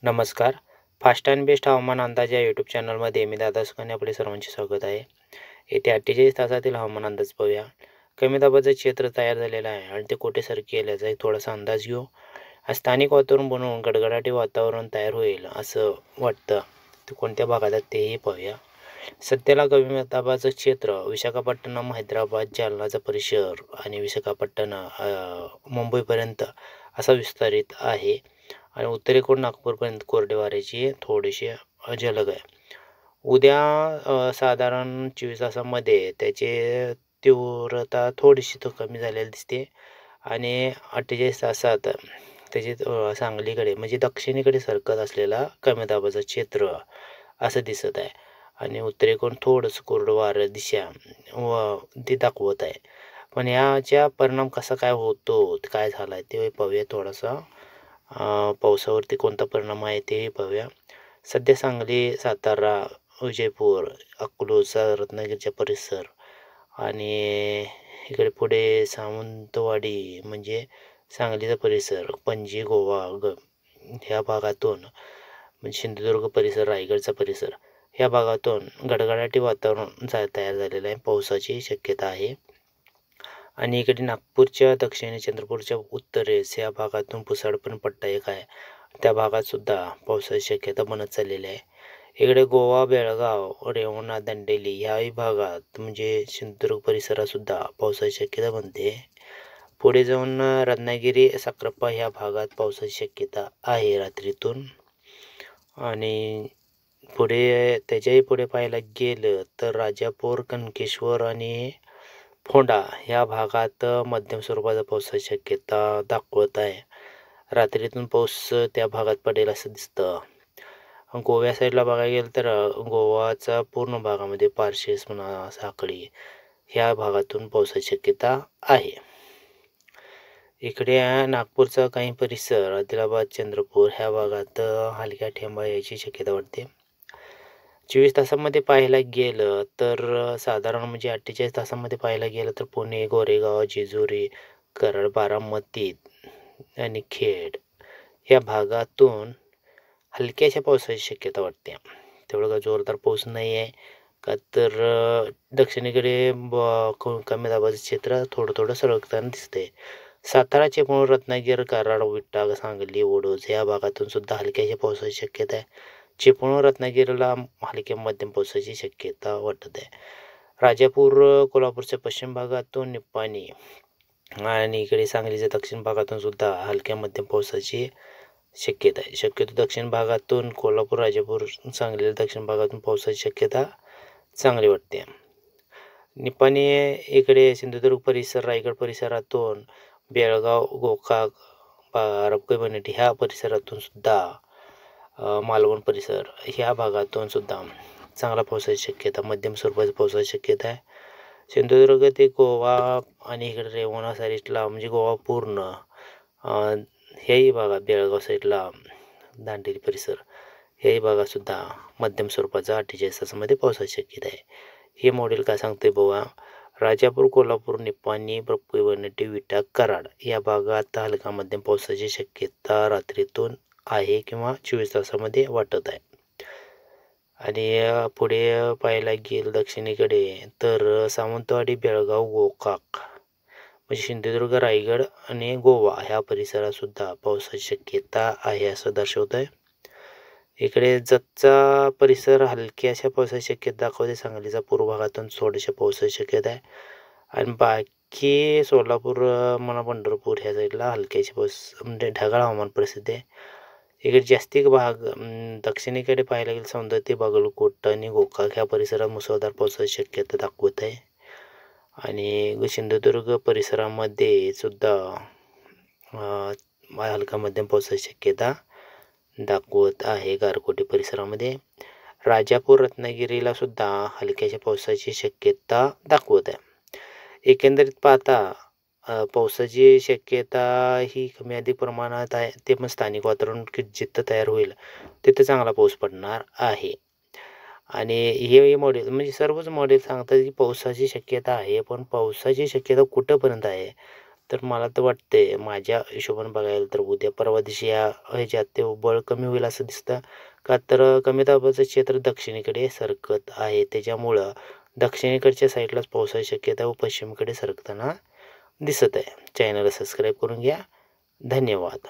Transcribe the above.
नमस्कार. Fast and best हवामान अंदाज या यूट्यूब चॅनलमध्ये मी दादा सुकन्या आपले सर्वांचे स्वागत आहे. येत्या 48 तासातील हवामान अंदाज पाहूया. कमी दाबाचं क्षेत्र तयार झालेलं आहे आणि ते कुठे सरकेल याचा एक थोडासा अंदाज घेऊ. स्थानिक वातावरण बनवून गडगडाटी वातावरण तयार होईल असं वाटतं. ते कोणत्या भागात आहे तेही पाहूया. सध्याला कमी दाबाचं क्षेत्र विशाखापट्टणम, हैदराबाद, जालनाचा परिसर आणि विशाखापट्टणम मुंबईपर्यंत असा विस्तारित आहे. आणि उत्तरेकडून नागपूरपर्यंत कोरडे वाऱ्याची थोडीशी झलक आहे. उद्या साधारण 24 तासामध्ये त्याची तीव्रता थोडीशी कमी झालेली दिसते आणि 48 तासात त्याची सांगलीकडे म्हणजे दक्षिणेकडे सरकत असलेला कमी दाबाचं क्षेत्र असं दिसत आहे आणि उत्तरेकडून थोडंसं कोरडं वारं दिशा व ते दाखवत आहे. पण याचा परिणाम कसा काय होतो, काय झाला आहे ते पाहूया थोडासा. पावसावरती कोणता परिणाम आहे तेही पाहूया. सध्या सांगली, सातारा, विजयपूर, अकलूजचा रत्नागिरीचा परिसर आणि इकडे पुढे सावंतवाडी म्हणजे सांगलीचा परिसर, पणजी, गोवा ह्या भागातून म्हणजे सिंधुदुर्ग परिसर, रायगडचा परिसर ह्या भागातून गडगडाटी वातावरण तयार झालेलं आहे. पावसाची शक्यता आहे. आणि इकडे नागपूरच्या दक्षिणे, चंद्रपूरच्या उत्तरेस या भागातून पुसळपण पट्टा एक आहे. त्या भागात सुद्धा पावसाची शक्यता बनत चाललेली आहे. इकडे गोवा, बेळगाव, रेवणा, दांडेली ह्याही भागात म्हणजे सिंधुदुर्ग परिसरात सुद्धा पावसाची शक्यता बनते. पुढे जाऊन रत्नागिरी, साक्रापा ह्या भागात पावसाची शक्यता आहे रात्रीतून. आणि पुढे त्याच्याही पुढे पाहायला गेलं तर राजापूर, कनकेश्वर आणि फोंडा ह्या भागात मध्यम स्वरूपाचा पावसाची शक्यता दाखवत आहे. रात्रीतून पाऊस त्या भागात पडेल असं दिसतं. गोव्या साईडला बघायला गेलं तर गोवाचा पूर्ण भागामध्ये पार्शेस म्हणा, साखळी ह्या भागातून पावसाची शक्यता आहे. इकडे नागपूरचा काही परिसर, आदिलाबाद, चंद्रपूर ह्या भागात हलक्या ठेंबा यायची शक्यता वाटते. 24 तासामध्ये पाहायला गेलं तर साधारण म्हणजे 48 तासामध्ये पाहायला गेलं तर पुणे, गोरेगाव, जेजुरी, कराड, बारामती आणि खेड या भागातून हलक्याशा पावसाची शक्यता वाटते. तेवढं का जोरदार पाऊस नाही आहे का तर दक्षिणेकडे कमी दाबाचं क्षेत्र थोडं थोडं सरकताना दिसतंय. सातारा, चिपळूण, रत्नागिरी, कराड, विटा, सांगली, ओडोज या भागातून सुद्धा हलक्याशा पावसाची शक्यता आहे. चिपळूण, रत्नागिरीला हलक्या मध्यम पावसाची शक्यता वाटत आहे. राजापूर, कोल्हापूरच्या पश्चिम भागातून निप्पाणी आणि इकडे सांगलीच्या दक्षिण भागातून सुद्धा हलक्या मध्यम पावसाची शक्यता आहे. शक्यतो दक्षिण भागातून कोल्हापूर, राजापूर, सांगलीच्या दक्षिण भागातून पावसाची शक्यता चांगली वाटते. निप्पाणी इकडे सिंधुदुर्ग परिसर, रायगड परिसरातून बेळगाव, गोकाक, रपकई ह्या परिसरातून सुद्धा मालवण परिसर ह्या भागातून सुद्धा चांगला पावसाची शक्यता, मध्यम स्वरूपाची पावसाची शक्यता आहे. सिंधुदुर्ग ते गोवा आणि इकडे रेवणा साईडला म्हणजे गोवा पूर्ण ह्याही भागात, बेळगाव साईडला दांडेली परिसर ह्याही भागातसुद्धा मध्यम स्वरूपाचा 48 तासामध्ये पावसाची शक्यता आहे. हे मॉडेल काय सांगते बघा. राजापूर, कोल्हापूर, निप्पाणी, रपकई, विटा, कराड या भागात हलका मध्यम पावसाची शक्यता रात्रीतून आहे किंवा 24 तासामध्ये वाटत आहे. आणि पुढे पाहायला गेलं दक्षिणेकडे तर सावंतवाडी, बेळगाव, गोकाक म्हणजे सिंधुदुर्ग, रायगड आणि गोवा ह्या परिसरातसुद्धा पावसाची शक्यता आहे असं दर्शवत आहे. इकडे जतचा परिसर हलक्याशा पावसाची शक्यता दाखवते. सांगलीचा पूर्व भागातून थोड्याशा पावसाची शक्यता आहे आणि बाकी सोलापूर म्हणा, पंढरपूर ह्या साईडला हलक्याची पाऊस म्हणजे ढगाळ हवामान परिस्थिती आहे. इकडे जास्ती भाग दक्षिणेकडे पाहायला गेलं सौंदर्य, बागलकोट आणि गोकाक ह्या परिसरात मुसळधार पावसाची शक्यता दाखवत आहे. आणि सिंधुदुर्ग परिसरामध्ये सुद्धा हलका मध्यम पावसाची शक्यता दाखवत आहे. गारकोटी परिसरामध्ये राजापूर, रत्नागिरीला सुद्धा हलक्याच्या पावसाची शक्यता दाखवत आहे. एकंदरीत पाहता पावसाची शक्यता ही कमी अधिक प्रमाणात आहे. ते पण स्थानिक वातावरण जिथं तयार होईल तिथं चांगला पाऊस पडणार आहे. आणि हे मॉडेल म्हणजे सर्वच मॉडेल सांगतात की पावसाची शक्यता आहे, पण पावसाची शक्यता कुठंपर्यंत आहे तर मला तर वाटते माझ्या हिशोबाने बघायला तर उद्या परवा दिवशी ह्याच्यात ते बळ कमी होईल असं दिसतं. का तर कमी दाबाचं क्षेत्र दक्षिणेकडे सरकत आहे. त्याच्यामुळं दक्षिणेकडच्या साईडलाच पावसाची शक्यता व पश्चिमेकडे सरकताना दिसत आहे. चॅनलला सबस्क्राईब करून घ्या. धन्यवाद.